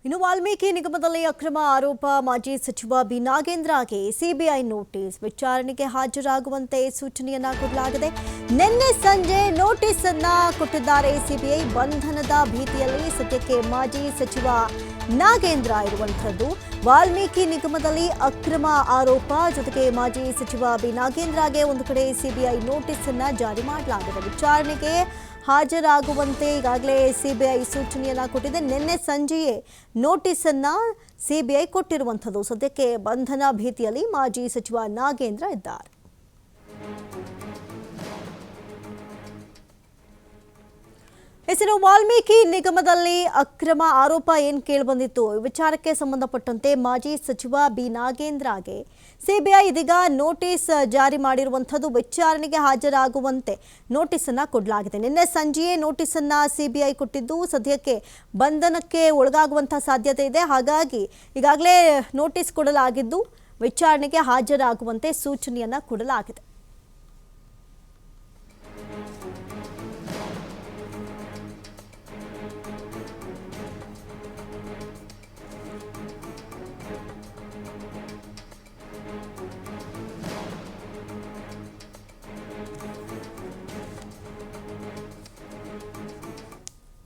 ಇನ್ನು ವಾಲ್ಮೀಕಿ ನಿಗಮದಲ್ಲಿ ಅಕ್ರಮ ಆರೋಪ ಮಾಜಿ ಸಚಿವ ಬಿ ನಾಗೇಂದ್ರಗೆ ಸಿಬಿಐ ನೋಟಿಸ್ ವಿಚಾರಣೆಗೆ ಹಾಜರಾಗುವಂತೆ ಸೂಚನೆಯನ್ನ ಕೊಡಲಾಗಿದೆ. ನಿನ್ನೆ ಸಂಜೆ ನೋಟಿಸ್ ಅನ್ನ ಕೊಟ್ಟಿದ್ದಾರೆ ಸಿಬಿಐ. ಬಂಧನದ ಭೀತಿಯಲ್ಲಿ ಸದ್ಯಕ್ಕೆ ಮಾಜಿ ಸಚಿವ ನಾಗೇಂದ್ರ ಇರುವಂತದ್ದು. ವಾಲ್ಮೀಕಿ ನಿಗಮದಲ್ಲಿ ಅಕ್ರಮ ಆರೋಪ ಜೊತೆಗೆ ಮಾಜಿ ಸಚಿವ ಬಿ ನಾಗೇಂದ್ರಗೆ ಒಂದು ಕಡೆ ಸಿಬಿಐ ನೋಟಿಸ್ ಅನ್ನ ಜಾರಿ ಮಾಡಲಾಗಿದೆ. ವಿಚಾರಣೆಗೆ ಹಾಜರಾಗುವಂತೆ ಈಗಾಗಲೇ ಸಿಬಿಐ ಸೂಚನೆಯನ್ನ ಕೊಟ್ಟಿದೆ. ನಿನ್ನೆ ಸಂಜೆಯೇ ನೋಟಿಸ್ ಅನ್ನ ಸಿಬಿಐ ಕೊಟ್ಟಿರುವಂಥದ್ದು. ಸದ್ಯಕ್ಕೆ ಬಂಧನ ಭೀತಿಯಲ್ಲಿ ಮಾಜಿ ಸಚಿವ ನಾಗೇಂದ್ರ ಇದ್ದಾರೆ. ಹೆಸರು ವಾಲ್ಮೀಕಿ ನಿಗಮದಲ್ಲಿ ಅಕ್ರಮ ಆರೋಪ ಏನು ಕೇಳಿಬಂದಿತ್ತು, ವಿಚಾರಕ್ಕೆ ಸಂಬಂಧಪಟ್ಟಂತೆ ಮಾಜಿ ಸಚಿವ ಬಿ ನಾಗೇಂದ್ರಗೆ ಸಿಬಿಐ ಇದೀಗ ನೋಟಿಸ್ ಜಾರಿ ಮಾಡಿರುವಂಥದ್ದು. ವಿಚಾರಣೆಗೆ ಹಾಜರಾಗುವಂತೆ ನೋಟಿಸ್ ಅನ್ನ ಕೊಡಲಾಗಿದೆ. ನಿನ್ನೆ ಸಂಜೆಯೇ ನೋಟಿಸ್ ಅನ್ನ ಸಿಬಿಐ ಕೊಟ್ಟಿದ್ದು ಸದ್ಯಕ್ಕೆ ಬಂಧನಕ್ಕೆ ಒಳಗಾಗುವಂತಹ ಸಾಧ್ಯತೆ ಇದೆ. ಹಾಗಾಗಿ ಈಗಾಗಲೇ ನೋಟಿಸ್ ಕೊಡಲಾಗಿದ್ದು ವಿಚಾರಣೆಗೆ ಹಾಜರಾಗುವಂತೆ ಸೂಚನೆಯನ್ನ ಕೊಡಲಾಗಿದೆ.